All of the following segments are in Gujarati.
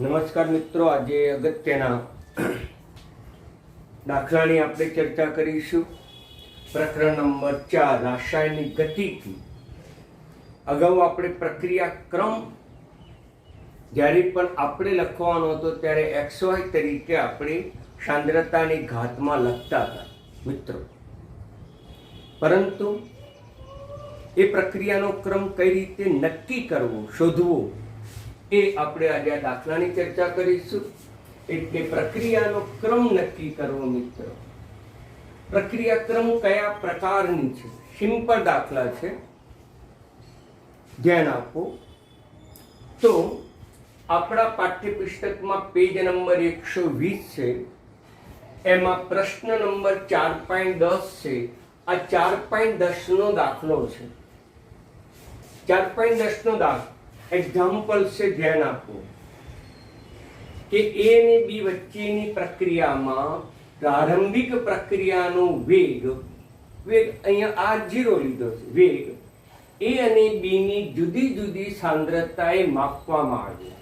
નમસ્કાર મિત્રો, આજે અગત્યના દાખલાની આપણે ચર્ચા કરીશું. પ્રકરણ નંબર 4, રાસાયણિક ગતિકી. અગાઉ આપણે પ્રક્રિયા ક્રમ જ્યારે પણ આપણે લખવાનો હતો ત્યારે XY તરીકે આપણે સાંદ્રતાની ઘાતમાં લખતા હતા મિત્રો. પરંતુ એ પ્રક્રિયાનો ક્રમ કઈ રીતે નક્કી કરવો, શોધવો, એ આપણે આજે આ દાખલાની ચર્ચા કરીશું. એટલે પ્રક્રિયાનો ક્રમ નક્કી કરવો મિત્રો. પ્રક્રિયા ક્રમ કયા પ્રકારની છે? સિમ્પલ દાખલા છે, ધ્યાન આપો. તો આપણા પાઠ્યપુસ્તકમાં પેજ નંબર 120 છે, એમાં પ્રશ્ન નંબર 4.10 છે. આ 4.10 નો દાખલો છે. 4.10 નો દાખલો એક્ઝામ્પલ છે, ધ્યાન આપો કે A અને B વચ્ચેની પ્રક્રિયામાં પ્રારંભિક પ્રક્રિયાનો વેગ અહીંયા R0 લીધો છે. વેગ A અને B ની જુદી જુદી સાંદ્રતાએ માપવામાં આવ્યો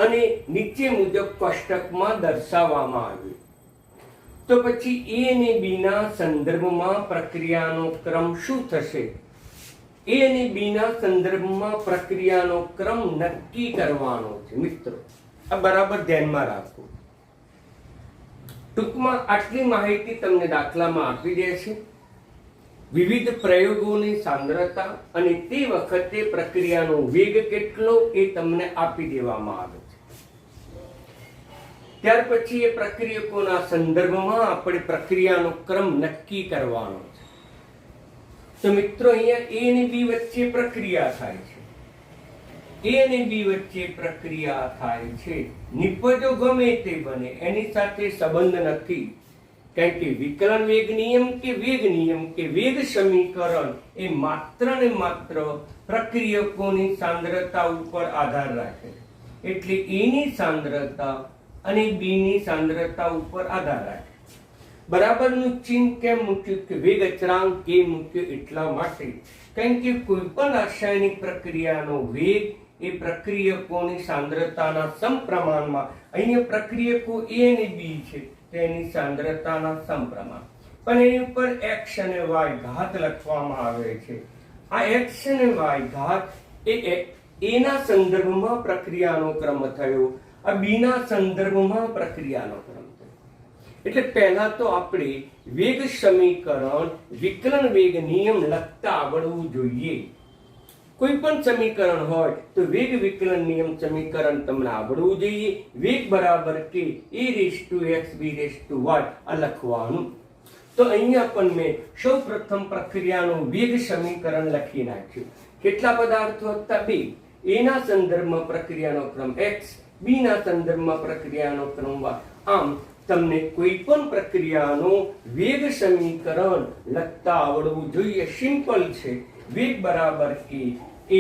અને નીચે મુજબ કોષ્ટકમાં દર્શાવવામાં આવ્યું. તો પછી A અને B ના સંદર્ભમાં પ્રક્રિયાનો ક્રમ શું થશે? A અને B ના સંદર્ભમાં પ્રક્રિયાનો ક્રમ નક્કી કરવાનો છે મિત્રો. આ બરાબર ધ્યાનમાં રાખો. ટૂંકમાં આટલી માહિતી તમને દાખલામાં આપી દે છે. વિવિધ પ્રયોગોની સાંદ્રતા અને તે વખતે પ્રક્રિયાનો વેગ કેટલો એ તમને આપી દેવામાં આવે છે. ત્યાર પછી એ પ્રક્રિયકોના સંદર્ભમાં આપણે પ્રક્રિયાનો ક્રમ નક્કી કરવાનો છે. તો મિત્રો અહીંયા A અને B વચ્ચે પ્રક્રિયા થાય છે. A અને B વચ્ચે પ્રક્રિયા થાય છે. નિપજો ગમે તે બને એની સાથે સંબંધ નથી. કારણ કે વિકલન વેગ નિયમ કે વેગ સમીકરણ એ માત્ર ને માત્ર પ્રક્રિયકોની સાંદ્રતા ઉપર આધાર રાખે છે. એટલે A ની સાંદ્રતા અને B ની સાંદ્રતા ઉપર આધાર રાખે. બરાબરનું ચિહ્ન કેમ મૂક્યું? કે વેગ અચળાંક કે મૂક્યો એટલા માટે. કારણ કે કોઈ પણ રાસાયણિક પ્રક્રિયાનો વેગ એ પ્રક્રિયકોની સાંદ્રતાના સમપ્રમાણમાં, અહીંયા પ્રક્રિયકો A અને B છે તેની સાંદ્રતાના સમપ્રમાણ, પણ એની ઉપર x અને y ઘાત લખવામાં આવે છે. આ x અને y ઘાત એ A ના સંદર્ભમાં પ્રક્રિયાનો ક્રમ થયો, આ B ના સંદર્ભમાં પ્રક્રિયાનો ક્રમ. એટલે પહેલા તો આપણે વેગ સમીકરણ, વિકલન વેગ નિયમ લખતા આવડવું જોઈએ. કોઈ પણ સમીકરણ હોય તો વેગ વિકલન નિયમ સમીકરણ તમને આવડવું જોઈએ. વેગ બરાબર કે a⁴x b⁴y આ લખવાનું. તો અહીંયા પણ મેં સૌ પ્રથમ પ્રક્રિયાનું વેગ સમીકરણ લખી નાખ્યું. કેટલા પદાર્થો હતા? 2. A ના સંદર્ભમાં પ્રક્રિયાનો ક્રમ x, B ના સંદર્ભમાં પ્રક્રિયાનો ક્રમ y. આમ તમને કોઈ પણ પ્રક્રિયાનો વેગ સમીકરણ લખતા આવડવું જોઈએ. સિમ્પલ છે. વેગ બરાબર કે એ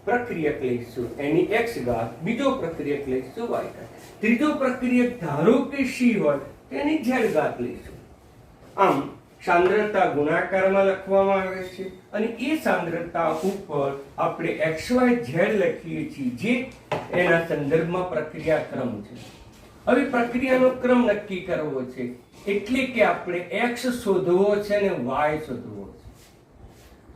પ્રક્રિયક લઈશું એની x ઘાત, બીજો પ્રક્રિયક લઈશું y ઘાત, ત્રીજો પ્રક્રિયક ધારો કે c હોય તેની z ઘાત લઈશું. આમ સાંદ્રતા ગુણાકારમાં લખવામાં આવે છે અને એ સાંદ્રતા ઉપર આપણે xy z લખીએ છીએ, જે એના સંદર્ભમાં પ્રક્રિયા ક્રમ છે. હવે પ્રક્રિયાનો ક્રમ નક્કી કરવો છે એટલે કે આપણે x શોધવો છે અને y શોધવો છે.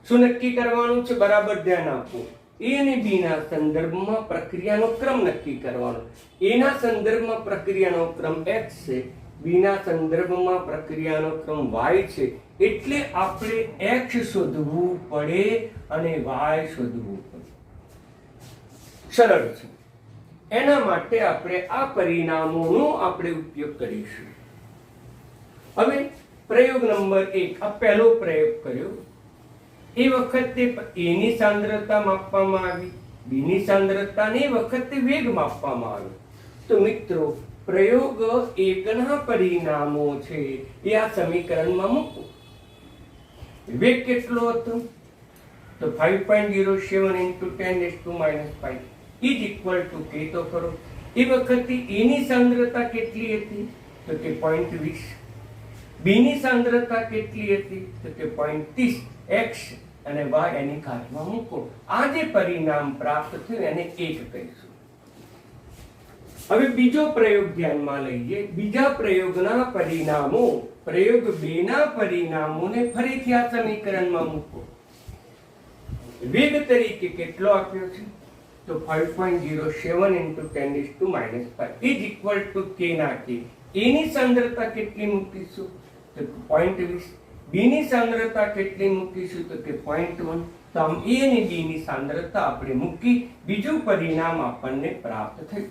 શું નક્કી કરવાનું છે? બરાબર ધ્યાન આપો. A અને B ના સંદર્ભમાં પ્રક્રિયાનો ક્રમ નક્કી કરવાનો. A ના સંદર્ભમાં પ્રક્રિયાનો ક્રમ x છે, B ના સંદર્ભમાં પ્રક્રિયાનો ક્રમ y છે. એટલે આપણે x શોધવું પડે અને y શોધવું પડે. સરળ છે. એના માટે આપણે આ પરિણામોનો આપણે ઉપયોગ કરીશું. હવે પ્રયોગ નંબર 1, આ પહેલો પ્રયોગ કર્યો. એ વખતે A ની સાંદ્રતા માપવામાં આવી, B ની સાંદ્રતા ને એ વખતે વેગ માપવામાં આવ્યો. તો મિત્રો પ્રયોગ 1 ના પરિણામો છે એ આ સમીકરણમાં મૂકો. વેગ કેટલો હતો? તો 5.07 × 10⁻⁵ is equal to k. તો કરો. એ વખતે A ની સાંદ્રતા કેટલી હતી? તો કે 0.20. B ની સાંદ્રતા કેટલી હતી? તો કે 0.30. x અને y એની ઘાતમાં મૂકો. આ જે પરિણામ પ્રાપ્ત થયું એને 1 કહીશું. હવે બીજો પ્રયોગ ધ્યાનમાં લઈએ. બીજા પ્રયોગના પરિણામો, પ્રયોગ 2 ના પરિણામોને ફરીથી આ સમીકરણમાં મૂકો. વેગ તરીકે કેટલો આપ્યો છે? તો 5.07 into 10 to -5 is equal to k ના k. a ની સાંદ્રતા કેટલી મૂકીશું? તો 0.20. b ની સાંદ્રતા કેટલી મૂકીશું? તો કે 0.1. તો આમ a અને b ની સાંદ્રતા આપણે મૂકી, બીજું પરિણામ આપણને પ્રાપ્ત થયું.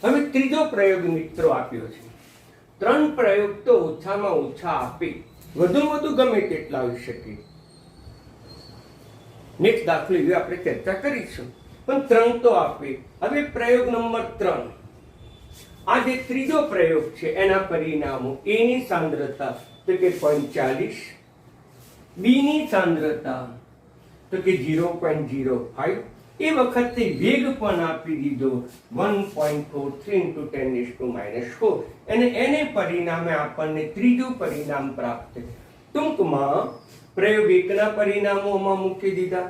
હવે ત્રીજો પ્રયોગ મિત્રો આપ્યો છે. 3 પ્રયોગ તો ઓછામાં ઓછા આપે, વધુ ગમે તેટલા હોઈ શકે. નેક્સ્ટ દાખલો એ આપણે ચર્ચા કરીશું, પણ 3 તો આપે. હવે પ્રયોગ નંબર 3, આ જે ત્રીજો પ્રયોગ છે એના પરિણામો. a ની સાંદ્રતા તો કે 0.40, b ની સાંદ્રતા તો કે 0.05, એ વખતે વેગ પણ આપી દીધો 1.43 into 10 to -4, અને એને પરિણામે આપણને ત્રીજું પરિણામ પ્રાપ્ત થયું. ટૂંકમાં પ્રયોગ 1 ના પરિણામોમાં મૂકી દીધા,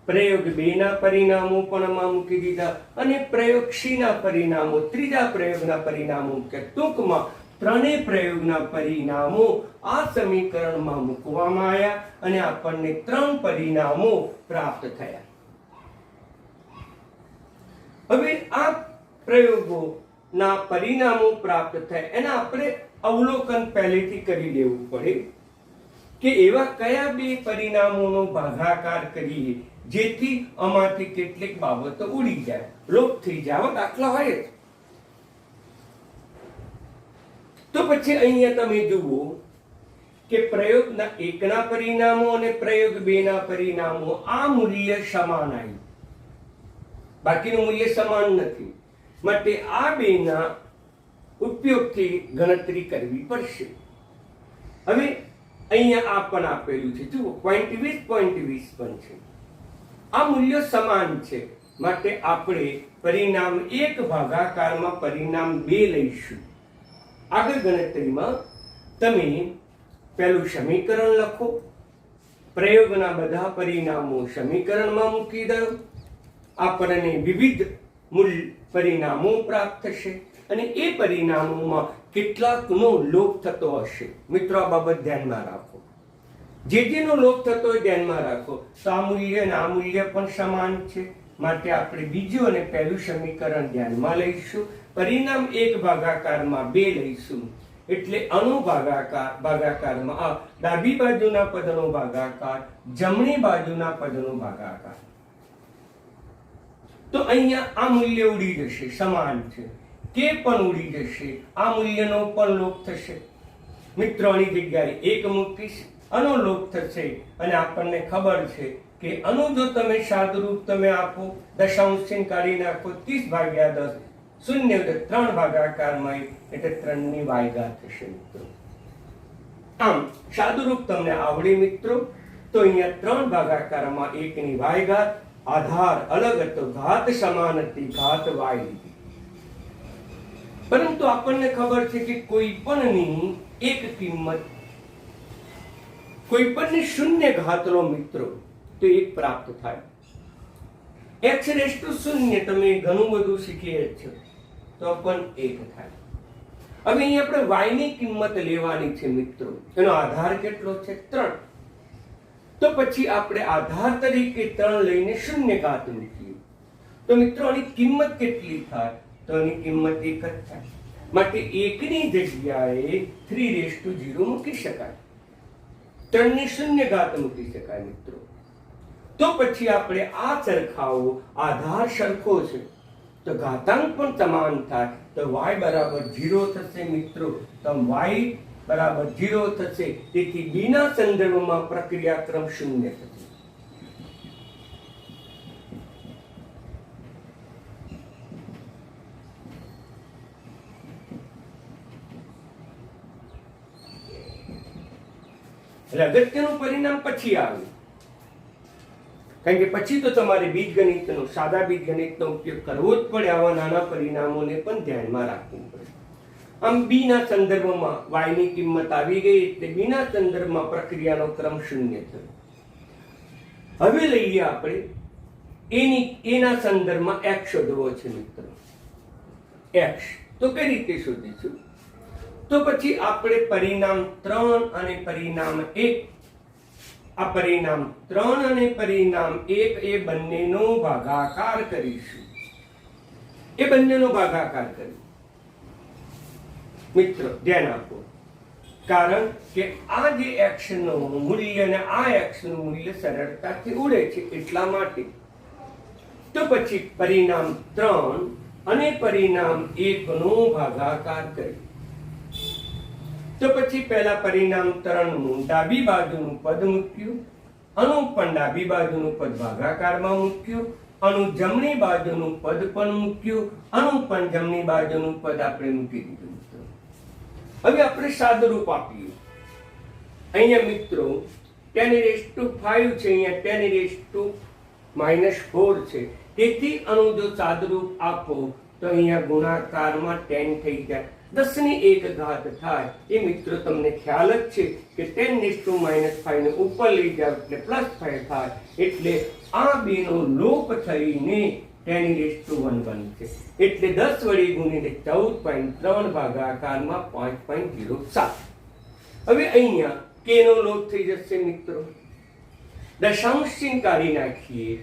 પ્રયોગ 2 ના પરિણામો પણ આમાં મૂકી દીધા, અને પ્રયોગ C ના પરિણામો, ત્રીજા પ્રયોગના પરિણામો મૂક્યા. ટૂંકમાં ત્રણેય પ્રયોગના પરિણામો આ સમીકરણમાં મૂકવામાં આવ્યા અને આપણને 3 પરિણામો પ્રાપ્ત થયા. હવે આ પ્રયોગોના પરિણામો પ્રાપ્ત થયા એના આપણે અવલોકન પહેલેથી કરી લેવું પડે કે એવા કયા 2 પરિણામોનો ભાગાકાર કરીએ જેથી આમાંથી કેટલીક બાબતો ઉડી જાય, લોપ થઈ જાય. આવા દાખલા હોય જ. તો પછી અહીંયા તમે જુઓ કે પ્રયોગ 1 ના પરિણામો અને પ્રયોગ 2 ના પરિણામો આ મૂલ્ય સમાન આવ્યું, બાકીનું મૂલ્ય સમાન નથી. માટે આ 2 ના ઉપયોગથી ગણતરી કરવી પડશે. હવે અહીંયા આ પણ આપેલું છે, જુઓ 0.20 પણ છે. આ મૂલ્યો સમાન છે, માટે આપણે પરિણામ 1 ભાગાકારમાં પરિણામ 2 લઈશું. આગળ ગણતરીમાં તમે પહેલું સમીકરણ લખો, પ્રયોગના બધા પરિણામો સમીકરણમાં મૂકી દો, આપણને વિવિધ મૂલ્ય પરિણામો પ્રાપ્ત થશે અને એ પરિણામોમાં કેટલાકનો લોપ થતો હશે. મિત્રો આ બાબત ધ્યાનમાં રાખો, જેનો લોપ થતો હોય ધ્યાનમાં રાખો. તો આ મૂલ્ય અને આ મૂલ્ય પણ સમાન છે, માટે આપણે બીજું અને પહેલું સમીકરણ ધ્યાનમાં લઈશું. પરિણામ 1 ભાગાકારમાં 2 લઈશું, એટલે આનો ભાગાકારમાં આ ડાબી બાજુના પદનો ભાગાકાર, જમણી બાજુના પદનો ભાગાકાર. તો અહીંયા આ મૂલ્ય ઉડી જશે, સમાન છે. કે પણ ઉડી જશે, આ મૂલ્યનો પણ લોપ થશે. મિત્રોની જગ્યાએ 1 મૂકીશ, આનો લોપ થશે અને આપણને ખબર છે કે આનું જો તમે સાદુરૂપ તમે આપો, દશાંશ ચિહ્ન કાઢી નાખો, 30/10 શૂન્ય 3 ભાગાકારમાં એટલે 3 ની વાયગા થશે મિત્રો. આમ સાદુરૂપ તમને આવડે મિત્રો, તો અહીંયા 3 ભાગાકારમાં 1 ની વાયઘાત, આધાર અલગ હતો, ઘાત સમાન હતી, ઘાત વાય લીધી. પરંતુ આપણને ખબર છે કે કોઈ પણની એક કિંમત, કોઈ પણની શૂન્ય ઘાત લો મિત્રો તો 1 પ્રાપ્ત થાય. x⁻0 તમે ઘણું બધું શીખીએ છો તો પણ 1 થાય. હવે અહીં આપણે y ની કિંમત લેવાની છે મિત્રો, એનો આધાર કેટલો છે? 3. તો પછી આપણે આધાર તરીકે 3 લઈને શૂન્ય ઘાત મૂકીએ તો મિત્રો આની કિંમત કેટલી થાય? તો આની કિંમત 1 જ થાય. માટે 1 ની જગ્યાએ 3⁻0 મૂકી શકાય, 3 ની શૂન્ય ઘાત મૂકી શકાય મિત્રો. તો પછી આપણે આ સરખાવો, આધાર સરખો છે તો ઘાતાંક પણ સમાન થાય, તો y બરાબર 0 થશે મિત્રો. તો y બરાબર 0 થશે, તેથી b ના સંદર્ભમાં પ્રક્રિયાક્રમ 0 થશે. એટલે અગત્યનું પરિણામ પછી આવ્યું, કારણ કે પછી તો તમારે બીજગણિતનો, સાદા બીજગણિતનો ઉપયોગ કરવો જ પડે. આવા નાના પરિણામોને પણ ધ્યાનમાં રાખવું પડે. આમ બી ના સંદર્ભમાં y ની કિંમત આવી ગઈ એટલે બી ના સંદર્ભમાં પ્રક્રિયાનો ક્રમ 0 થયો. હવે લઈએ આપણે એ ના સંદર્ભમાં x શોધવો છે મિત્રો. x. તો કઈ રીતે શોધીશું? તો પછી આપણે પરિણામ 3 અને પરિણામ 1, આ પરિણામ 3 અને પરિણામ 1 એ બંનેનો ભાગાકાર કરીશું. એ બંનેનો ભાગાકાર કરીશું. મિત્રો ધ્યાન આપો, કારણ કે આ જે x નું મૂલ્ય અને આ x નું મૂલ્ય સરળતાથી ઉડે છે એટલા માટે. તો પછી પરિણામ 3 અને પરિણામ 1 નો ભાગાકાર કરીએ. તો પછી પહેલા પરિણામ 3 નું ડાબી બાજુનું પદ મૂક્યું, આનું પણ ડાબી બાજુનું પદ ભાગાકારમાં મૂક્યું, આનું જમણી બાજુનું પદ પણ મૂક્યું, આનું પણ જમણી બાજુનું પદ આપણે મૂકી દીધું. હવે આપણે સાદુરૂપ આપીએ. અહીંયા મિત્રો 10⁵ છે, અહીંયા 10⁻⁴ છે. તેથી આનું જો સાદુરૂપ આપો તો અહીંયા ગુણાકારમાં 10 થઈ જાય, 10⁻1 થાય. એ મિત્રો તમને ખ્યાલ જ છે કે 10⁻⁵ ને ઉપર લઈ જાવ એટલે +5 થાય. એટલે આ બેનો લોપ થઈને 10⁻1 બનશે. એટલે 10 વડે ગુણીને 14.3 ભાગાકારમાં 5.07. હવે અહીંયા k નો લોપ થઈ જશે મિત્રો. દશાંશ ચિહ્ન કાઢી નાખીએ.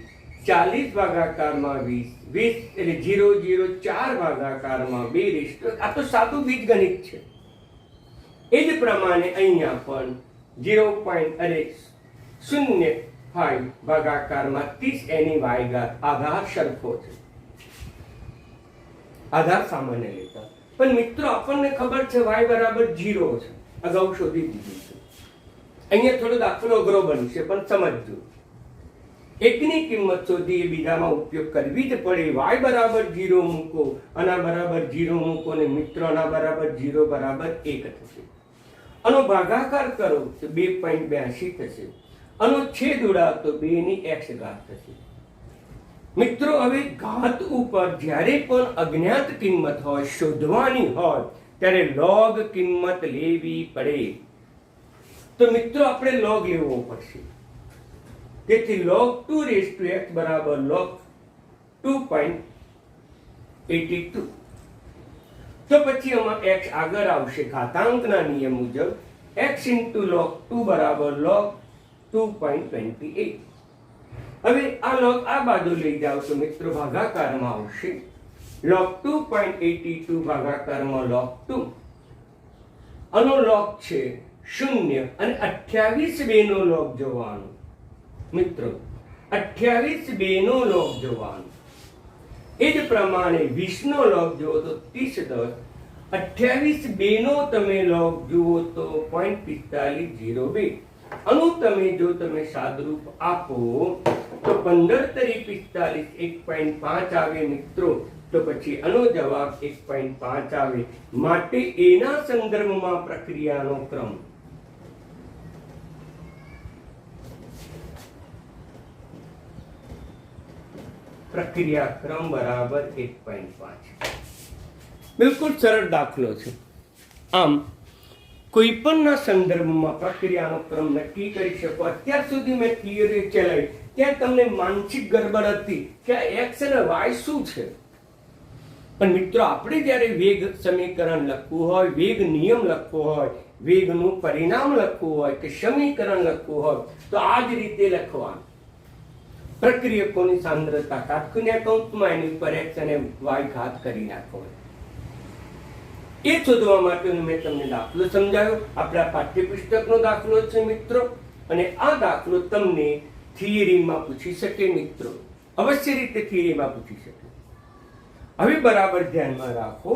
40 ભાગાકારમાં 20, 20 એટલે 004 ભાગાકારમાં 2. આ તો સાદું બીજગણિત છે. એ જ પ્રમાણે અહીંયા પણ 0.05 ભાગાકારમાં 30 એની y ઘાત. આધાર સરખો છે, આધાર સામાન્ય લેતા. પણ મિત્રો આપણને ખબર છે y બરાબર 0 છે, અગાઉ શોધી દીધું છે. અહીંયા થોડો દાખલો અઘરો બનશે પણ સમજજો. એકની કિંમત શોધી એ બીજામાં ઉપયોગ કરવી જ પડે. y બરાબર 0 મૂકો, આના બરાબર 0 મૂકો ને મિત્રો આના બરાબર 0 બરાબર 1 થશે. આનો ભાગાકાર કરો તો 2.82 થશે. આનો છેદ ઉડાવો તો 2 ની x ઘાત થશે. મિત્રો હવે ઘાત ઉપર જ્યારે પણ અજ્ઞાત કિંમત હોય, શોધવાની હોય, ત્યારે log કિંમત લેવી પડે. તો મિત્રો આપણે log લેવો પડશે. તેથી log 2x બરાબર log 2.82. તો પછી આમાં x આગળ આવશે ઘાતાંકના નિયમ મુજબ. x * log 2 બરાબર log 2.28. હવે આ log આ બાજુ લઈ જાવ તો મિત્રો ભાગાકારમાં આવશે. log 2.82 ભાગાકારમાં log 2. આનો log છે 0 અને 28 બેનો log જોવાનો. મિત્રો 28 બેનો log જોવાનો. એ જ પ્રમાણે 20 નો log જુઓ તો 30 10. 28 બેનો તમે log જુઓ તો 0.4502. આનું તમે જો તમે સાદુરૂપ આપો તો 15 * 45 1.5 આવે મિત્રો. તો પછી આનો જવાબ 1.5 આવે. માટે એના સંદર્ભમાં પ્રક્રિયાનો ક્રમ. પ્રક્રિયા ક્રમ બરાબર 1.5. બિલકુલ સરળ દાખલો છે. આમ કોઈ પણના સંદર્ભમાં પ્રક્રિયાનો ક્રમ નક્કી કરી શકો. અત્યાર સુધી મેં થિયરી ચલાવી ત્યાં તમને માનસિક ગડબડ હતી કે x અને y શું છે. પણ મિત્રો આપણે જ્યારે વેગ સમીકરણ લખવું હોય, વેગ નિયમ લખવો હોય, વેગનું પરિણામ લખવું હોય કે સમીકરણ લખવું હોય તો આ જ રીતે લખવાનું. પ્રક્રિયકોની સાંદ્રતા કાટખૂણ્યા કૌંસમાં એની ઉપર x અને y ઘાત કરી નાખો. એ શોધવા માટે મેં તમને દાખલો સમજાવ્યો. આપણા પાઠ્યપુસ્તકનો દાખલો છે મિત્રો. અને આ દાખલો તમને થિયરીમાં પૂછી શકે મિત્રો. અવશ્ય રીતે થિયરીમાં પૂછી શકે. હવે બરાબર ધ્યાનમાં રાખો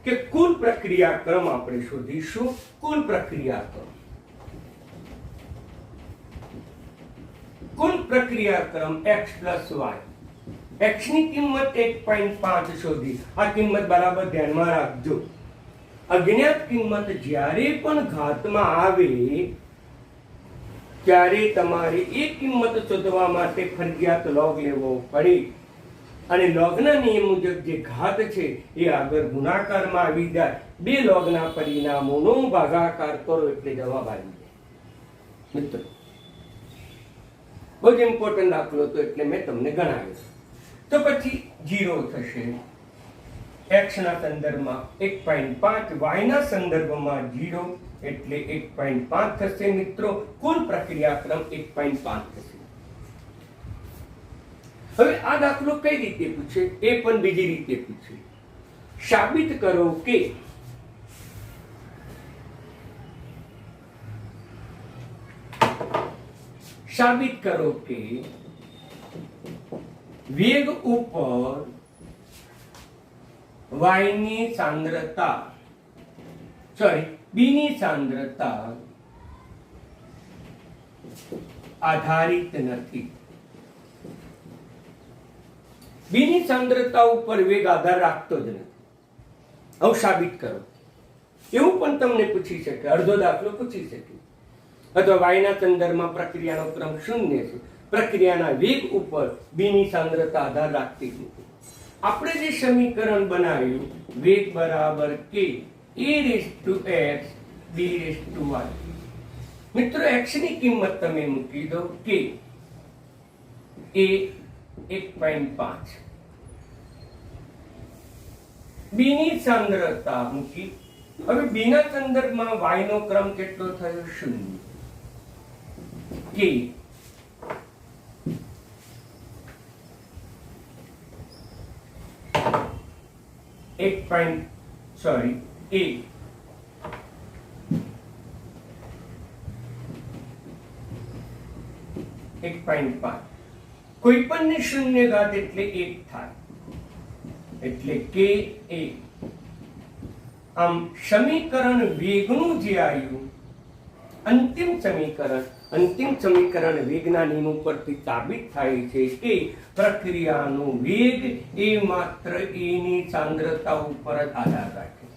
કે કુલ પ્રક્રિયાક્રમ આપણે શોધીશું. કુલ પ્રક્રિયાક્રમ. કુલ પ્રક્રિયાક્રમ x + y. x ની કિંમત 1.5 શોધી. આ કિંમત બરાબર ધ્યાનમાં રાખજો. અજ્ઞાત કિંમત જ્યારે પણ ઘાતમાં આવે ત્યારે તમારે એ કિંમત શોધવા માટે ફરજિયાત log લેવો પડે. અને logના નિયમ મુજબ જે ઘાત છે એ આગળ ગુણાકારમાં આવી જાય. બે logના પરિણામોનો ભાગાકાર કરો એટલે જવાબ આવી જાય. મિત્રો બહુ જ ઇમ્પોર્ટન્ટ દાખલો હતો એટલે મેં તમને ગણાવ્યો. તો પછી 0 થશે, x ના સંદર્ભમાં 1.5, y ના સંદર્ભમાં 0 એટલે 1.5 થશે મિત્રો. કુલ પ્રક્રિયાક્રમ 1.5 થશે. હવે આ દાખલો કઈ રીતે પૂછે? એ પણ બીજી રીતે પૂછે. સાબિત કરો કે વેગ ઉપર y ની સાંદ્રતા b ની સાંદ્રતા આધારિત નથી. b ની સાંદ્રતા ઉપર વેગ આધાર રાખતો જ નથી. હવે સાબિત કરો. એવું પણ તમને પૂછી શકે, અડધો દાખલો પૂછી શકે. અથવા y ના સંદર્ભમાં પ્રક્રિયાનો ક્રમ શૂન્ય છે, પ્રક્રિયાના વેગ ઉપર b ની સાંદ્રતા આધાર રાખતી નથી. આપણે જે સમીકરણ બનાવ્યું વેગ બરાબર k e⁻x b⁻y. મિત્રો x ની કિંમત તમે મૂકી દો k એ 1.5, b ની સાંદ્રતા મૂકી. હવે b ના સંદર્ભમાં y નો ક્રમ કેટલો થયો? શૂન્ય. k a 1.5. કોઈ પણ ની શૂન્ય ઘાત એટલે 1 થાય, એટલે k a. આમ સમીકરણ વેગનું જે આવ્યું અંતિમ સમીકરણ વેગના નિયમ ઉપરથી સાબિત થાય છે કે પ્રક્રિયાનો વેગ એ માત્ર a ની સાંદ્રતા ઉપર જ આધાર રાખે છે.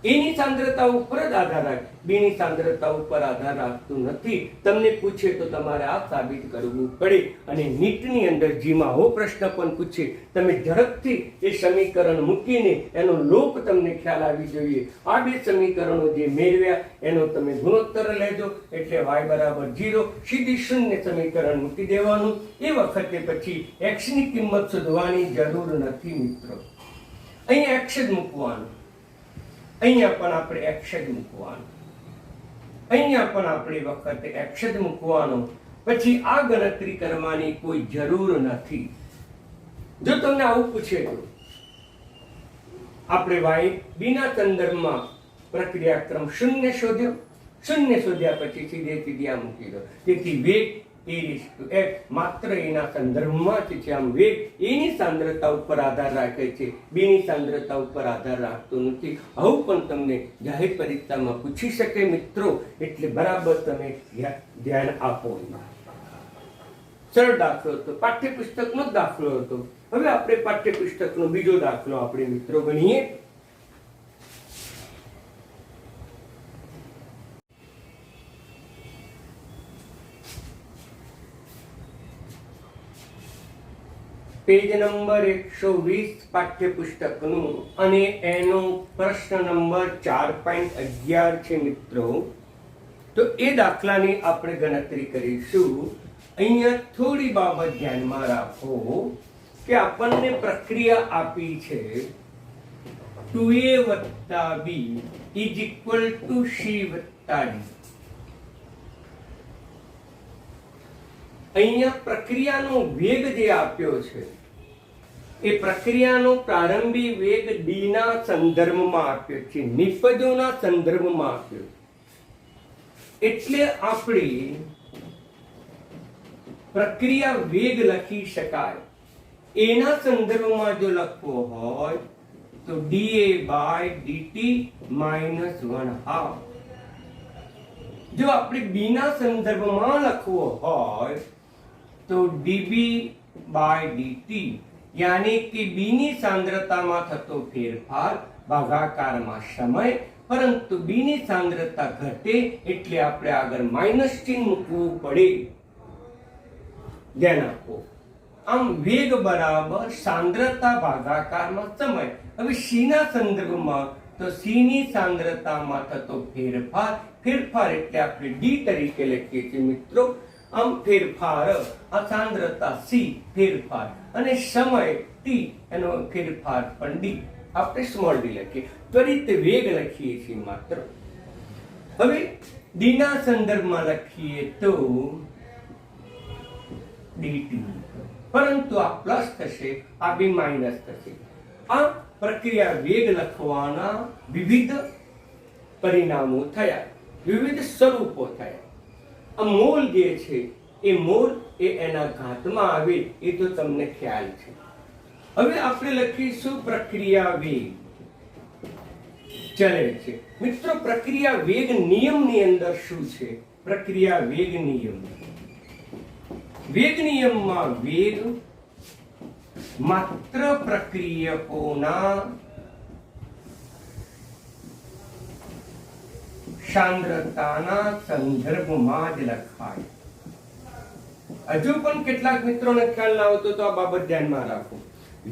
a ની સાંદ્રતા ઉપર જ આધાર રાખે, b ની સાંદ્રતા ઉપર આધાર રાખતું નથી. તમને પૂછે તો તમારે આ સાબિત કરવું પડે. અને નીટની અંદર જીમાં હો પ્રશ્ન પણ પૂછે, તમે ઝડપથી એ સમીકરણ મૂકીને એનો લોપ તમને ખ્યાલ આવી જોઈએ. આ બે સમીકરણો જે મેળવ્યા એનો તમે ગુણોત્તર લેજો, એટલે y બરાબર 0, સીધી શૂન્ય સમીકરણ મૂકી દેવાનું. એ વખતે પછી x ની કિંમત શોધવાની જરૂર નથી મિત્રો. અહીંયા x જ મૂકવાનું, અહીંયા પણ આપણે x જ મૂકવાનું, અહીંયા પણ આપણે વખતે x જ મૂકવાનો. પછી આ ગણતરી કરવાની કોઈ જરૂર નથી. જો તમને આવું પૂછે તો આપણે y b ના સંદર્ભમાં પ્રક્રિયાક્રમ શૂન્ય શોધ્યો, શૂન્ય શોધ્યા પછી સીધે આ મૂકી દો. તેથી વેગ e⁻x માત્ર એના સંદર્ભમાં જ છે. આમ વેગ a ની સાંદ્રતા ઉપર આધાર રાખે છે, b ની સાંદ્રતા ઉપર આધાર રાખતો નથી. આવું પણ તમને જાહેર પરીક્ષામાં પૂછી શકે મિત્રો, એટલે બરાબર તમે ધ્યાન આપો. સરળ દાખલો હતો, પાઠ્યપુસ્તકનો જ દાખલો હતો. હવે આપણે પાઠ્યપુસ્તકનો બીજો દાખલો આપણે મિત્રો ગણીએ. પેજ નંબર 120 પાઠ્યપુસ્તકનું, અને એનો પ્રશ્ન નંબર 4.11 છે મિત્રો. તો એ દાખલાની આપણે ગણતરી કરીશું. અહીંયા થોડી બાબત ધ્યાનમાં રાખો કે આપણને પ્રક્રિયા આપી છે 2a + b = c + d. અહીંયા પ્રક્રિયાનો વેગ જે આપ્યો છે એ પ્રક્રિયાનો પ્રારંભિક વેગ d ના સંદર્ભમાં આપ્યો છે, નિપજોના સંદર્ભમાં આપ્યો છે. એટલે આપણે પ્રક્રિયા વેગ લખી શકાય. એના સંદર્ભમાં જો લખવો હોય તો dA/dt - 1/2. જો આપણે b ના સંદર્ભમાં લખવો હોય તો dB/dt, યાની કે b ની સાંદ્રતામાં થતો ફેરફાર ભાગાકારમાં સમય, પરંતુ b ની સાંદ્રતા ઘટે એટલે આપણે આગળ માઇનસ ચિહ્ન મૂકવું પડે. ધ્યાન આપો. આમ વેગ બરાબર સાંદ્રતા ભાગાકારમાં સમય. હવે c ના સંદર્ભમાં તો c ની સાંદ્રતામાં થતો ફેરફાર એટલે આપણે d તરીકે લખીએ છીએ મિત્રો. આમ ફેરફાર, આ સાંદ્રતા c ફેરફાર અને સમય t એનો ફેરફાર પણ d, આપણે સ્મોલ d લખીએ, ત્વરિત વેગ લખીએ છીએ માત્ર. હવે d ના સંદર્ભમાં લખીએ તો dt, પરંતુ આ પ્લસ થશે, આ બી માઇનસ થશે. આ પ્રક્રિયા વેગ લખવાના વિવિધ પરિણામો થયા, વિવિધ સ્વરૂપો થયા. આ મોલ જે છે એ મોલ એ એના ઘાતમાં આવે એ તો તમને ખ્યાલ છે. હવે આપણે લખીશું પ્રક્રિયા વેગ ચલે છે. મિત્રો, પ્રક્રિયા વેગ નિયમની અંદર શું છે? પ્રક્રિયા વેગ નિયમ, વેગ નિયમમાં વેગ માત્ર પ્રક્રિયકોના સાંદ્રતાના સંદર્ભમાં જ લખાય. હજુ પણ કેટલાક મિત્રોને ખ્યાલ ના આવતો તો આ બાબત ધ્યાનમાં રાખો.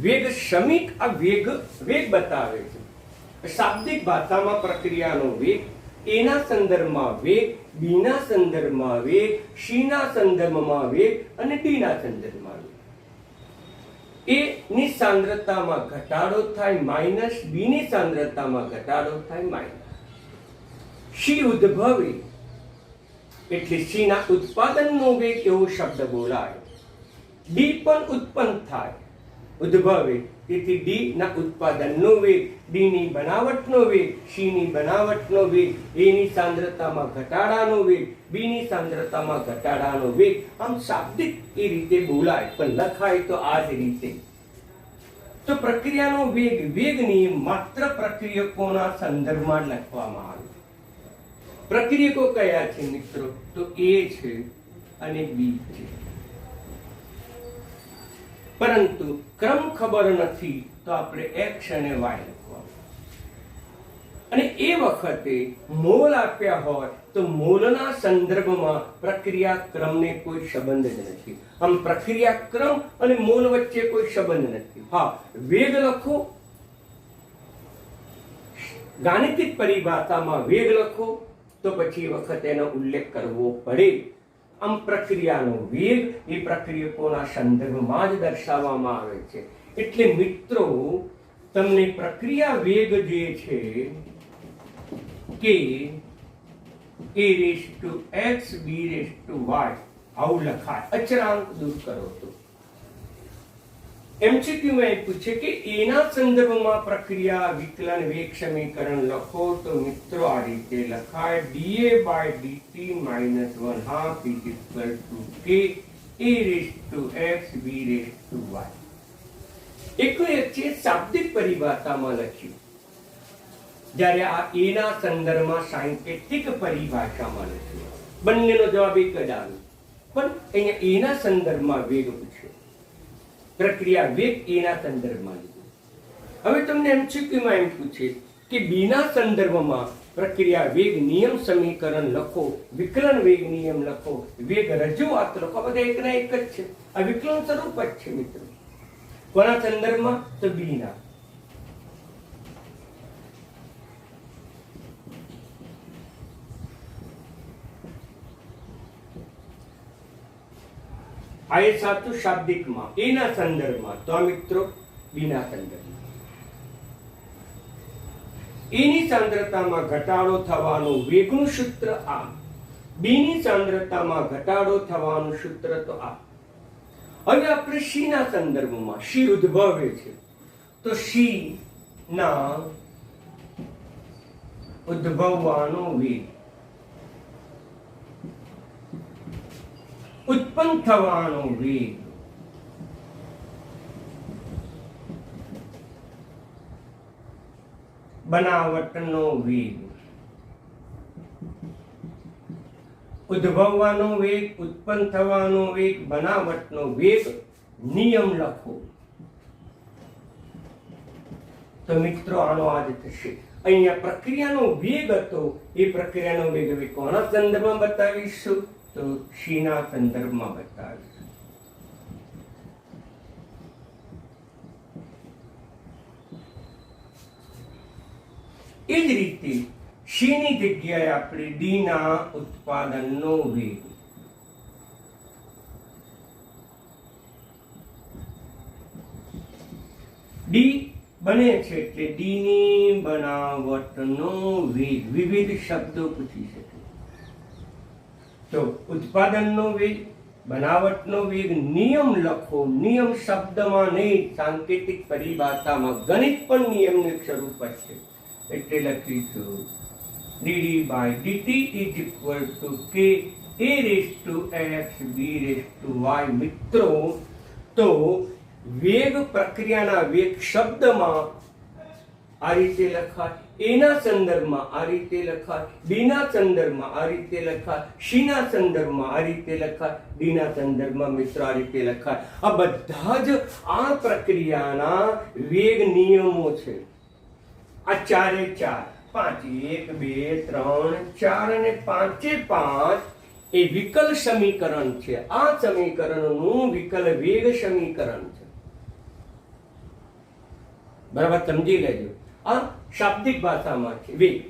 વેગ સમીક આ વેગ બતાવે છે. શાબ્દિક ભાષામાં પ્રક્રિયાનો વેગ, એના સંદર્ભમાં વેગ, બી ના સંદર્ભમાં વેગ, સી ના સંદર્ભમાં વેગ અને ડી ના સંદર્ભમાં વેગ. એ ની સાંદ્રતામાં ઘટાડો થાય માઇનસ, બી ની સાંદ્રતામાં ઘટાડો થાય માઇનસ. સી ઉદ્ભવે એટલે સી ના ઉત્પાદનનો વેગ એવો શબ્દ બોલાય. ડી પણ ઉત્પન્ન થાય, ઉદ્ભવે, તેથી ડી ના ઉત્પાદનનો વેગ, ડી ની બનાવટનો વેગ, સી ની બનાવટનો વેગ, એ ની સાંદ્રતામાં ઘટાડાનો વેગ, બી ની સાંદ્રતામાં ઘટાડાનો વેગ. આમ શાબ્દિક એ રીતે બોલાય, પણ લખાય તો આ જ રીતે. તો પ્રક્રિયાનો વેગ, વેગ નિયમ માત્ર પ્રક્રિયકોના સંદર્ભમાં લખવામાં આવે. પ્રક્રિયકો કયા છે મિત્રો? તો એ છે અને બી છે. પરંતુ ક્રમ ખબર નથી તો આપણે x અને y લખવાનું. અને એ વખતે મોલ આપ્યા હોય તો મોલના સંદર્ભમાં પ્રક્રિયા ક્રમને કોઈ સંબંધ જ નથી. આમ પ્રક્રિયા ક્રમ અને મોલ વચ્ચે કોઈ સંબંધ નથી. હા, વેગ લખો, ગાણિતિક પરિભાષામાં વેગ લખો તો પછી વખતે એનો ઉલ્લેખ કરવો પડે. આમ પ્રક્રિયાનો વેગ એ પ્રક્રિયકોના સંદર્ભમાં જ દર્શાવવામાં આવે છે. એટલે મિત્રો, તમને પ્રક્રિયા વેગ જે છે કે a⁴x b⁴y આવું લખાય. અચળાંક દૂર કરો તો એમસીક્યુ માં પૂછે કે એના સંદર્ભમાં પ્રક્રિયા વિકલન વેગ સમીકરણ લખો તો મિત્રો આ રીતે લખાય: dA/dt - 1/2 = k a⁴x b⁴y. એકનું એક છે શાબ્દિક પરિભાષામાં લખ્યું, જ્યારે આ એ ના સંદર્ભમાં સાંકેતિક પરિભાષામાં લખ્યું. બંનેનો જવાબ એક જ આવ્યો, પણ અહીંયા એના સંદર્ભમાં વેગ પૂછ્યો, પ્રક્રિયા વેગ એના સંદર્ભમાં લીધો. હવે તમને એમસીક્યુમાં એમ પૂછે કે બી ના સંદર્ભમાં પ્રક્રિયા વેગ નિયમ સમીકરણ લખો, વિકલન વેગ નિયમ લખો, વેગ રજૂઆત લખો. બધા એકના એક જ છે, આ વિકલન સ્વરૂપ જ છે મિત્રો. કોના સંદર્ભમાં? તો બી ના. આ એ સાચું શાબ્દિકમાં, એના સંદર્ભમાં. તો આ મિત્રો બીના સંદર્ભમાં. એની સાંદ્રતામાં ઘટાડો થવાનું વેગનું સૂત્ર આ, બીની સાંદ્રતામાં ઘટાડો થવાનું સૂત્ર તો આ. હવે આપણે સી ના સંદર્ભમાં, સી ઉદ્ભવે છે તો સી ના ઉદ્ભવવાનો વેગ, ઉત્પન્ન થવાનો વેગ, બનાવટનો વેગ, ઉદ્ભવવાનો વેગ, ઉત્પન્ન થવાનો વેગ, બનાવટનો વેગ, નિયમ લખો. તો મિત્રો આનો આજ થશે. અહીંયા પ્રક્રિયાનો વેગ હતો, એ પ્રક્રિયાનો વેગ હવે કોના સંદર્ભમાં બતાવીશું? તો સી ના સંદર્ભમાં બતાવીશું. એ જ રીતે સી ની જગ્યાએ આપણે ડી ના ઉત્પાદનનો વેગ, બને છે એટલે ડીની બનાવટનો વેગ વિવિધ શબ્દો પૂછી શકે. તો ઉત્પાદનનો વેગ, બનાવટનો વેગ, નિયમ લખો. નિયમ શબ્દમાં નહીં, સાંકેતિક પરિભાષામાં ગણિત પણ નિયમનું એક સ્વરૂપ છે. એટલે લખીશું d d by d t is equal to કે a raised to x b raised to y. મિત્રો તો વેગ પ્રક્રિયાના વેગ શબ્દમાં આ રીતે લખાય, એના સંદર્ભમાં આ રીતે લખાય, બીના સંદર્ભમાં આ રીતે લખાય, સીના સંદર્ભમાં આ રીતે લખાય, ડીના સંદર્ભમાં મિત્રો આ રીતે લખાય. આ બધા જ આ પ્રક્રિયાના વેગ નિયમો છે. આ ચારે ચાર, 5 1 2 3 4 અને 5 5 એ વિકલ સમીકરણ છે. આ સમીકરણનું વિકલ વેગ સમીકરણ છે. બરાબર સમજી લેજો. આ શાબ્દિક ભાષામાં છે વેગ.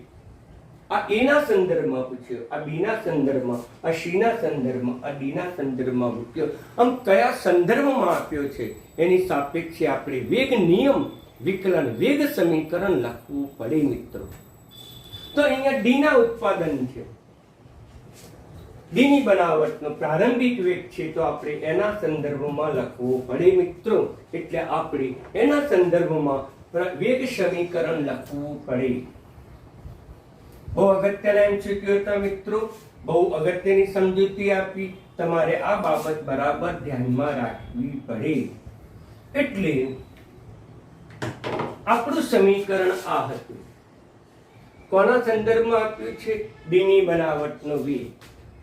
આ એના સંદર્ભમાં પૂછ્યો, આ બીના સંદર્ભમાં, આ સીના સંદર્ભમાં, આ ડીના સંદર્ભમાં મૂક્યો. આમ કયા સંદર્ભમાં આપ્યો છે એની સાપેક્ષે આપણે વેગ નિયમ વિકલન વેગ સમીકરણ લખવું પડે મિત્રો. તો અહીંયા ડીના ઉત્પાદન છે, ડીની બનાવટનો પ્રારંભિક વેગ છે, તો આપણે એના સંદર્ભમાં લખવો પડે મિત્રો. એટલે આપણે એના સંદર્ભમાં વેગ સમીકરણ લખવું પડે. બહુ અગત્યના MCQ હતા મિત્રો, બહુ અગત્યની સમજૂતી આપી. તમારે આ બાબત બરાબર ધ્યાનમાં રાખવી પડે. એટલે આપણું સમીકરણ આ હતું. કોના સંદર્ભમાં આપ્યું છે? ડીની બનાવટનો વેગ.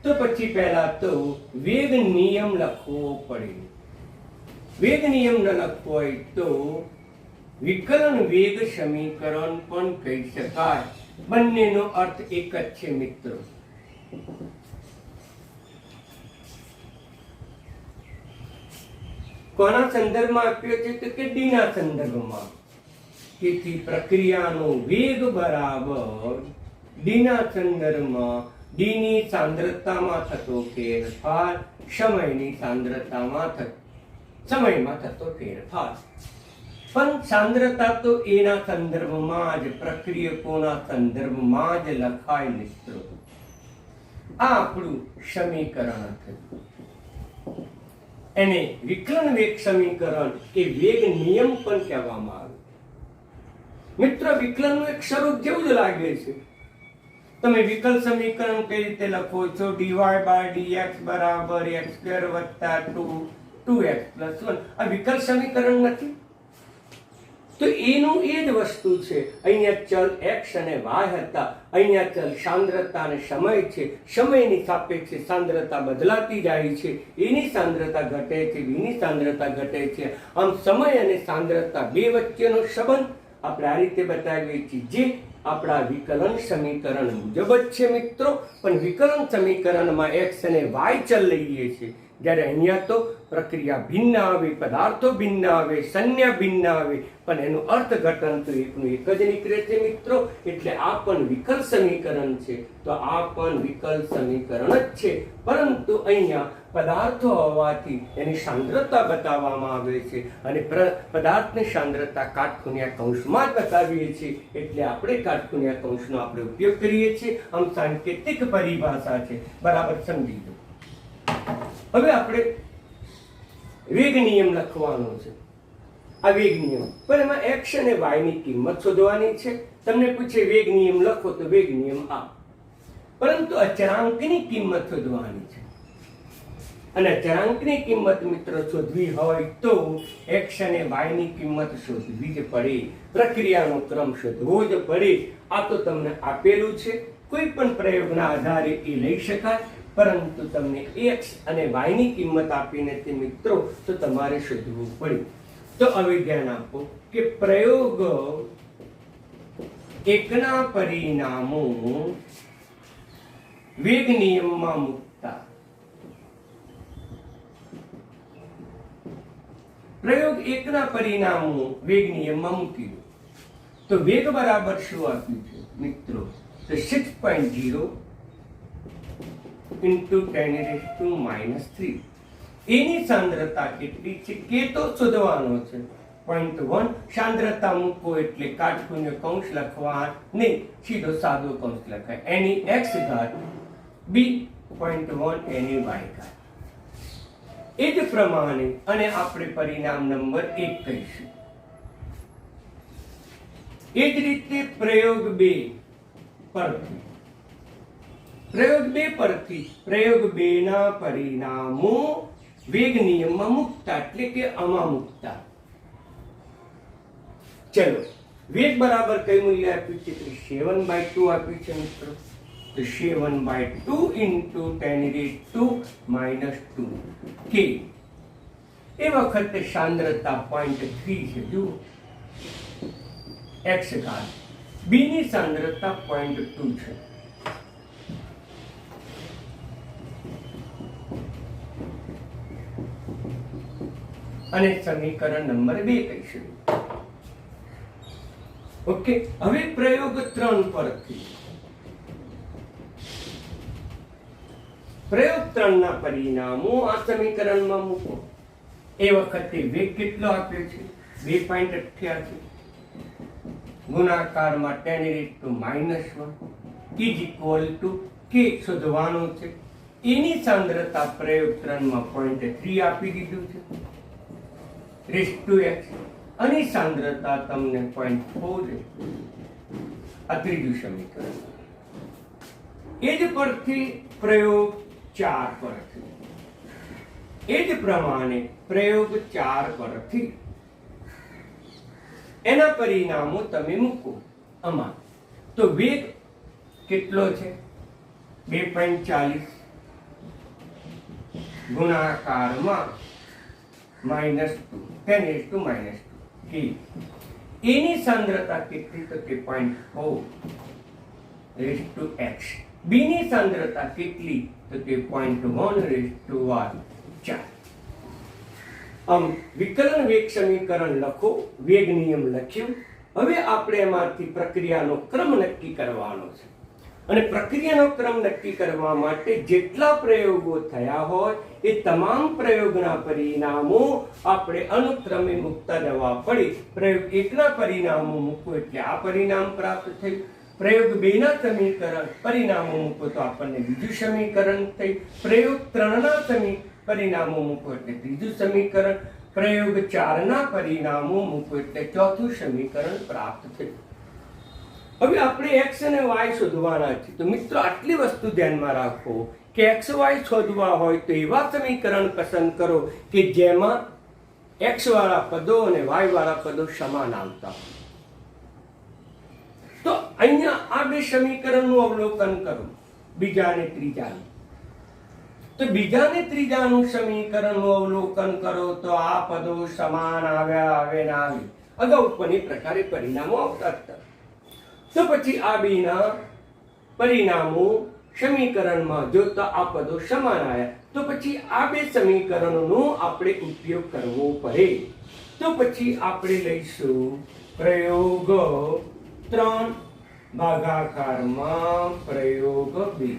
તો પછી પહેલા તો વેગ નિયમ લખવો પડે. વેગ નિયમ ન લખવો હોય તો વિકલન વેગ સમીકરણ પણ કહી શકાય. બંનેનો અર્થ એક જ છે મિત્રો. કોના સંદર્ભમાં આપ્યો છે? તો કે ડીના સંદર્ભમાં. તેથી પ્રક્રિયાનો વેગ બરાબર ડીના સંદર્ભમાં ડીની સાંદ્રતામાં થતો ફેરફાર સમયની સાંદ્રતામાં સમયમાં થતો ફેરફાર. પણ સાંદ્રતા તો એના સંદર્ભમાં જ, પ્રક્રિયકોના સંદર્ભમાં જ લખાય મિત્રો. આ આપણું સમીકરણ હતું. એને વિકલન વેગ સમીકરણ કે વેગ નિયમ પણ કહેવામાં આવે. મિત્ર વિકલનનું એક સ્વરૂપ જેવું જ લાગે છે. તમે વિકલ સમીકરણ કઈ રીતે લખો છો? dy બાય dx બરાબર x² વત્તા 2x પ્લસ 1. આ વિકલ સમીકરણ નથી? તો એનું એ જ વસ્તુ છે. અહીંયા ચલ x અને y હતા, અહીંયા ચલ સાંદ્રતા અને સમય છે. સમયની સાપેક્ષે સાંદ્રતા બદલાતી જાય છે. એની સાંદ્રતા ઘટે છે, બીની સાંદ્રતા ઘટે છે. આમ સમય અને સાંદ્રતા બે વચ્ચેનો સંબંધ આપણે આ રીતે બતાવીએ છીએ, જે આપણા વિકલન સમીકરણ મુજબ જ છે મિત્રો. પણ વિકલન સમીકરણમાં x અને y ચલ લઈએ છીએ, જ્યારે અહીંયા તો પ્રક્રિયા ભિન્ન આવે, પદાર્થો ભિન્ન આવે, સંજ્ઞા ભિન્ન આવે, પણ એનું અર્થઘટન તો એકનું એક જ નીકળે છે મિત્રો. એટલે આ પણ વિકલ સમીકરણ છે. તો આ પણ વિકલ સમીકરણ જ છે, પરંતુ અહીંયા પદાર્થો હોવાથી એની સાંદ્રતા બતાવવામાં આવે છે, અને પદાર્થની સાંદ્રતા કાટખૂણિયા કૌંસમાં જ બતાવીએ છીએ. એટલે આપણે કાટખૂણિયા કૌંસનો આપણે ઉપયોગ કરીએ છીએ. આમ સાંકેતિક પરિભાષા છે, બરાબર સમજી લો. હવે આપણે વેગ નિયમ લખવાનો છે. આ વેગ નિયમ, પણ એમાં x અને y ની કિંમત શોધવાની છે. તમને પૂછે વેગ નિયમ લખો, તો વેગ નિયમ આ, પરંતુ અચળાંકની કિંમત શોધવાની છે. અને અચળાંકની કિંમત મિત્રો શોધવી હોય તો x અને y ની કિંમત શોધવી જ પડે. પ્રક્રિયાનો ક્રમ શોધવો જ પડે. આ તો તમને આપેલું છે, કોઈ પણ પ્રયોગના આધારે એ લઈ શકાય. પરંતુ તમને x અને y ની કિંમત આપીને તે મિત્રો તો તમારે શોધવું પડે. તો હવે ધ્યાન આપો કે પ્રયોગ એકના પરિણામો વેગ નિયમમાં મૂકતા. પ્રયોગ એકના પરિણામો વેગ નિયમમાં મૂકી દો. તો વેગ બરાબર શું આપ્યું છે મિત્રો? તો 6.0 into 10⁻³ એની સાંદ્રતા કેટલી છે કે તો શોધવાનો છે. 0.1 सांद्रता મૂકો એટલે કાટખૂણ્ય કૌંસ લખવા નહીં, સીધો સાદો કૌંસ લખાય. એની x ઘાત b 0.1 એની y ઘાત. એ જ પ્રમાણે અને આપણે પરિણામ નંબર 1 કહીશું. એ જ રીતે પ્રયોગ 2 પરથી ના પરિણામો વેગ નિયમમાં મૂકતા એટલે કે આમાં મૂકતા. ચલો, વેગ બરાબર કઈ મૂલ્ય આપ્યું છે? 7/2 આપ્યું છે મિત્રો. તો 7/2 into 10⁻² k. એ વખતે સાંદ્રતા 0.3 છે. જુઓ, x ઘાત b ની સાંદ્રતા 0.2 છે. અને સમીકરણ નંબર 2 કહીશું. ઓકે, હવે પ્રયોગ 3 પરથી. પ્રયોગ 3 ના પરિણામો આ સમીકરણમાં મૂકો. એ વખતે વેગ કેટલો આપ્યો છે? 2.88 ગુણાકારમાં 10⁻⁻1 ઇઝ ઇક્વલ ટુ k શોધવાનો છે. એની સાંદ્રતા પ્રયોગ 3 માં 0.3 આપી દીધું છે રેઝ ટુ x, અને સાંદ્રતા તમને 0.4 છે. આ ત્રીજું સમીકરણ. એ જ પરથી પ્રયોગ 4 પરથી, એ જ પ્રમાણે પ્રયોગ 4 પરથી એના પરિણામો તમે મૂકો આમાં. તો વેગ કેટલો છે? 2.40 ગુણાકારમાં -2 10⁻⁻2 k. એની સાંદ્રતા કેટલી? તો 0.4 રેઝ ટુ x. b ની સાંદ્રતા કેટલી? તો 0.1 રેઝ ટુ y 4. આમ વિકલન વેગ સમીકરણ લખો, વેગ નિયમ લખ્યું. હવે આપણે એમાંથી પ્રક્રિયાનો ક્રમ નક્કી કરવાનો છે. અને પ્રક્રિયાનો ક્રમ નક્કી કરવા માટે જેટલા પ્રયોગો થયા હોય એ તમામ પ્રયોગના પરિણામો આપણે અનુક્રમે મૂકતા જવા પડે. પ્રયોગ 1 ના પરિણામો મૂકો એટલે આ પરિણામ પ્રાપ્ત થયું. પ્રયોગ 2 ના સમીકરણ પરિણામો મૂકો તો આપણને બીજું સમીકરણ થયું. પ્રયોગ 3 ના પરિણામો મૂકો એટલે ત્રીજું સમીકરણ. પ્રયોગ 4 ના પરિણામો મૂકો એટલે ચોથું સમીકરણ પ્રાપ્ત થયું. હવે આપણે x અને y શોધવાના છે. તો મિત્રો આટલી વસ્તુ ધ્યાનમાં રાખો કે x y શોધવા હોય તો એવા સમીકરણ પસંદ કરો કે જેમાં x વાળા પદો અને y વાળા પદો સમાન આવતા હોય. તો અહીંયા આ બે સમીકરણનું અવલોકન કરો, બીજા અને ત્રીજાનું. તો બીજા અને ત્રીજાનું સમીકરણનું અવલોકન કરો તો આ પદો સમાન આવ્યા, આવે ના આવે. અગાઉ પણ એ પ્રકારે પરિણામો આવતા હતા. તો પછી આ બેના પરિણામો સમીકરણમાં જો તો આ પદો સમાન આવ્યા તો પછી આ બે સમીકરણોનો આપણે ઉપયોગ કરવો પડે. તો પછી આપણે લઈશું પ્રયોગ 3 ભાગાકારમાં પ્રયોગ 2.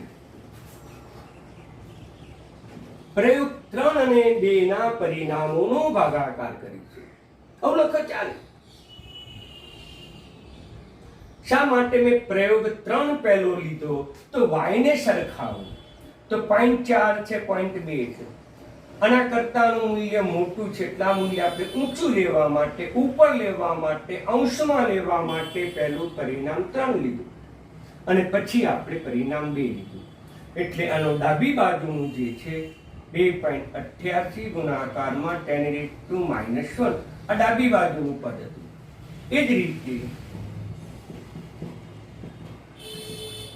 પ્રયોગ 3 અને 2 ના પરિણામોનો ભાગાકાર કરીશું. અવલોકન ચાલે. શા માટે મેં પ્રયોગ 3 પહેલો લીધો? તો y ને સરખાવો તો 0.4 છે, 0.2 છે. આના કરતાનું મૂલ્ય મોટું છે એટલે આ મૂલ્ય આપણે ઊંચું લેવા માટે, ઉપર લેવા માટે, અંશમાં લેવા માટે પહેલું પરિણામ 3 લીધું અને પછી આપણે પરિણામ 2 લીધું. એટલે આનો ડાબી બાજુનું જે છે 2.88 ગુણાકારમાં 10⁻⁻1 આ ડાબી બાજુનું પદ હતું. એ જ રીતે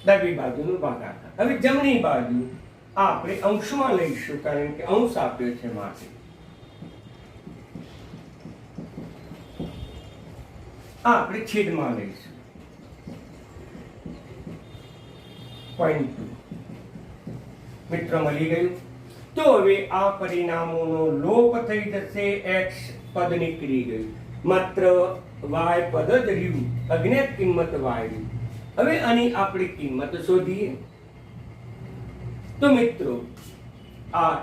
ડાબી બાજુનું ભાગાકાર. હવે જમણી બાજુ આપણે અંશમાં લઈશું કારણ કે અંશ આપ્યો છે માટે. આપણે છેદમાં લઈશું 0.2. મિત્રો મળી ગયું. તો હવે આ પરિણામોનો લોપ થઈ જશે, x પદ નીકળી ગયું, માત્ર y પદ જ રહ્યું, અજ્ઞાત કિંમત y રહ્યું. હવે આની આપણે કિંમત શોધીએ. તો મિત્રો આ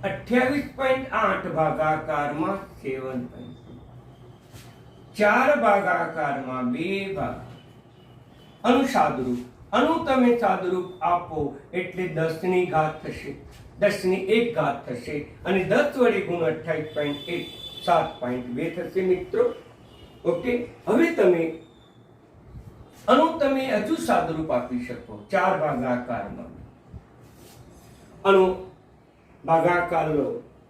28.8 ભાગાકારમાં 7. 4 ભાગાકારમાં 2 ભાગ અનુસાદરૂપ અનુ તમે સાદરૂપ આપો એટલે 10 ની ઘાત થશે, 10 ની 1 ઘાત થશે અને 10 વડે ગુણ 28.1 7.2 થશે મિત્રો. ઓકે, હવે તમે અનુ તમે હજુ સાદરૂપ આપી શકો 4 ભાગાકારમાં. અનુ ભાગાકાર લો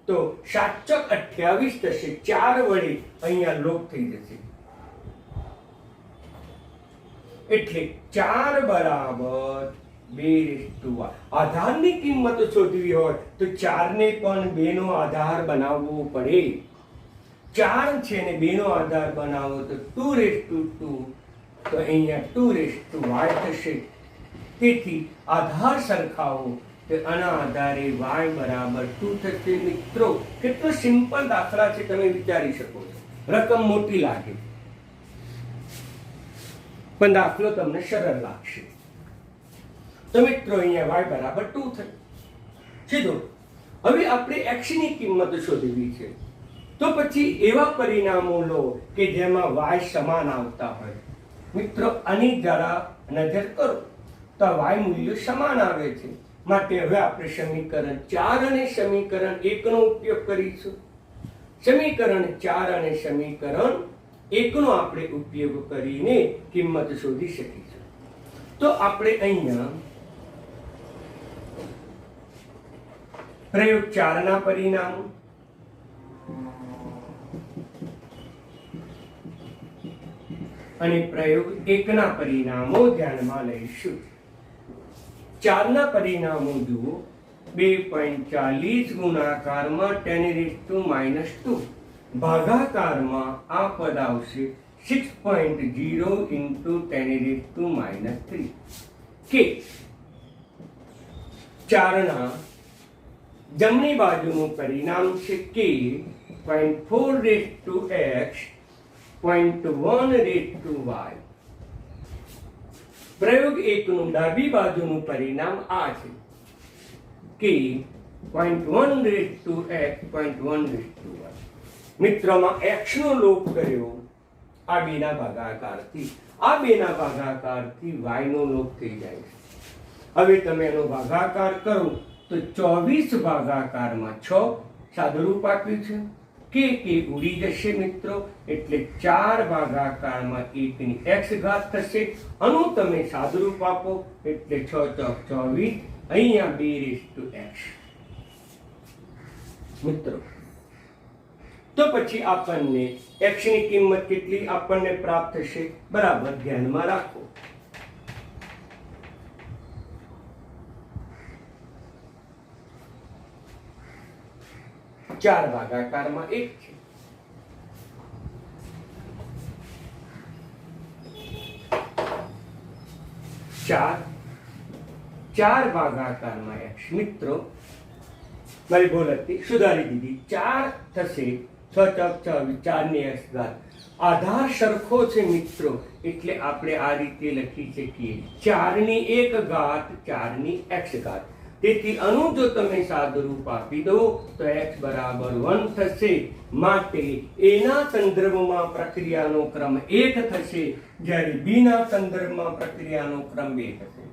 તો 7 ચોક 28 થશે, 4 વડે અહીંયા લોપ થઈ જશે એટલે 4 બરાબર 2 આધારની કિંમત શોધવી હોય તો 4 ને પણ 2 નો આધાર બનાવવો પડે. 4 છે ને 2 નો આધાર બનાવો તો 2 તો અહીંયા 2y થશે. તેથી આધાર સરખાવો તો આના આધારે y બરાબર 2 થશે. મિત્રો કેટલો સિમ્પલ દાખલા છે, તમે વિચારી શકો છો. રકમ મોટી લાગે પણ દાખલો તમને સરળ લાગશે. તો મિત્રો અહીંયા y બરાબર 2 થશે સીધો. હવે આપણે x ની કિંમત શોધવી છે તો પછી એવા પરિણામો લો કે જેમાં y સમાન આવતા હોય. મિત્રો આની જરા નજર કરો તો y મૂલ્ય સમાન આવે છે. માટે હવે આપણે સમીકરણ 4 અને સમીકરણ 1 નો ઉપયોગ કરીશું. સમીકરણ 4 અને સમીકરણ 1 નો આપણે ઉપયોગ કરીને કિંમત શોધી શકીશું. તો આપણે અહીંયા પ્રયોગ 4 ના પરિણામો અને પ્રયોગ 1 ના પરિણામો ધ્યાનમાં લઈશું. 4 ના પરિણામો જુઓ. 2.40 ગુણાકારમાં 10⁻² ભાગાકારમાં આ પદ આવશે 6.0 into 10⁻³ કે 4 ના જમણી બાજુનું પરિણામ છે કે 0.4x 0.1y. પ્રયોગ 1 નું ડાબી બાજુનું પરિણામ આ છે કે 0.1x 0.1y. મિત્રોમાં x નો લોપ કર્યો આ બેના ભાગાકારથી, આ બેના ભાગાકારથી y નો લોપ થઈ જાય છે. હવે તમે એનો ભાગાકાર કરો તો 24 ભાગાકારમાં 6 સાદુરૂપ આપ્યું છે કે ઉડી જશે મિત્રો. એટલે 4 ભાગાકારમાં 1 ની x ઘાત થશે. અનુ તમે સાદુરૂપ આપો એટલે 6 ચોક 24, અહીંયા 2x મિત્રો. તો પછી આપણને x ની કિંમત કેટલી આપણને પ્રાપ્ત થશે બરાબર ધ્યાનમાં રાખો. 4 ભાગાકારમાં 1 છે. 4 ભાગાકારમાં x. મિત્રો મારી ભૂલ હતી, સુધારી દીધી. 4 થશે 6 ચોક 24, 4 ની x ઘાત. આધાર સરખો છે મિત્રો એટલે આપણે આ રીતે લખી શકીએ 4 ની 1 ઘાત 4 ની x ઘાત. તેથી અનુ જો તમે સાદુરૂપ આપી દો તો x બરાબર 1 થશે. માટે એના સંદર્ભમાં પ્રક્રિયાનો ક્રમ 1 થશે, જ્યારે બી ના સંદર્ભમાં પ્રક્રિયાનો ક્રમ 2 થશે.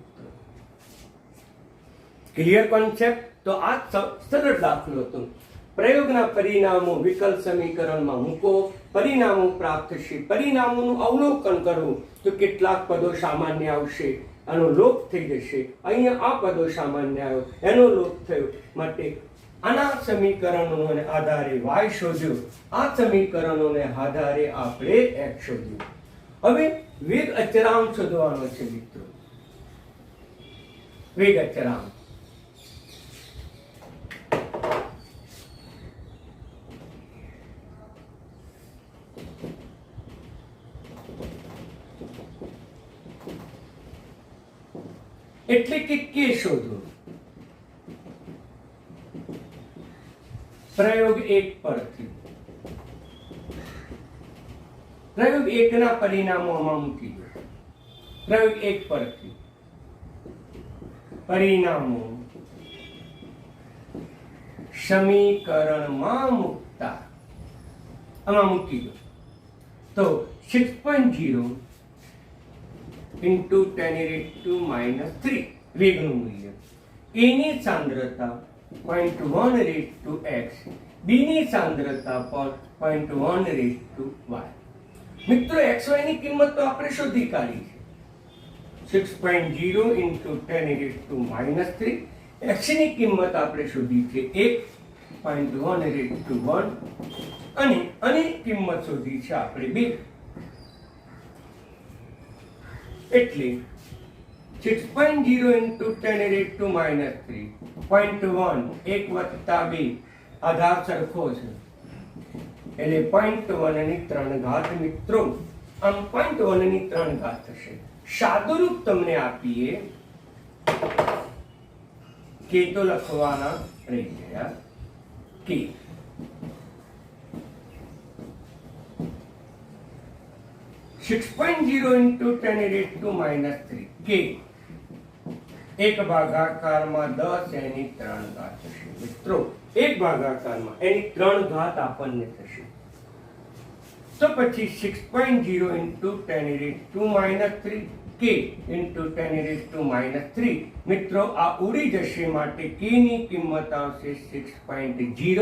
Clear concept? તો આ સરળ દાખલો હતો. પ્રયોગના પરિણામો વિકલ્પ સમીકરણમાં મૂકો, પરિણામો પ્રાપ્ત થશે. પરિણામોનું અવલોકન કરો તો કેટલાક પદો સામાન્ય આવશે, આનો લોપ થઈ જશે. અહીંયા આ પદો સામાન્ય આવ્યો, એનો લોપ થયો. માટે આના સમીકરણોને આધારે y શોધ્યો, આ સમીકરણોને આધારે આપણે x શોધ્યું. હવે વેગ અચળાંક શોધવાનો છે મિત્રો. વેગ અચળાંક એટલે કે કે શોધો. પ્રયોગ 1 પરથી પ્રયોગ 1 ના પરિણામો આમાં મૂકી દો. પ્રયોગ 1 પરથી પરિણામો સમીકરણમાં મૂકતા આમાં મૂકી દો. તો 6.0 ઇન્ટુ 10⁻³ વેગનું મૂલ્ય, a ની સાંદ્રતા 0.1 x, b ની સાંદ્રતા પણ 0.1 y. મિત્રો xy ની કિંમત તો આપણે શોધી કાઢી છે. 6.0 ઇન્ટુ 10⁻³ x ની કિંમત આપણે શોધી છે 1.1 અને આની કિંમત શોધી છે આપણે 2. એટલે 6.0 ઇન્ટુ 10⁻³ 0.1 1 વત્તા 2 આધાર સરખો છે એટલે 0.1 ની 3 ઘાત. મિત્રો આમ 0.1 ની 3 ઘાત થશે. સાદુરૂપ તમને આપીએ કે તો લખવાના રહી ગયા કે 6.0 ઇન્ટુ 10⁻³ કે એક ભાગાકારમાં 10 એની 3 ઘાત થશે. મિત્રો એક ભાગાકારમાં એની 3 ઘાત આપણને થશે. તો પછી 6.0 ઇન્ટુ 10⁻³ કે ઇન્ટુ 10⁻³ મિત્રો આ ઉડી જશે માટે k ની કિંમત આવશે 6.0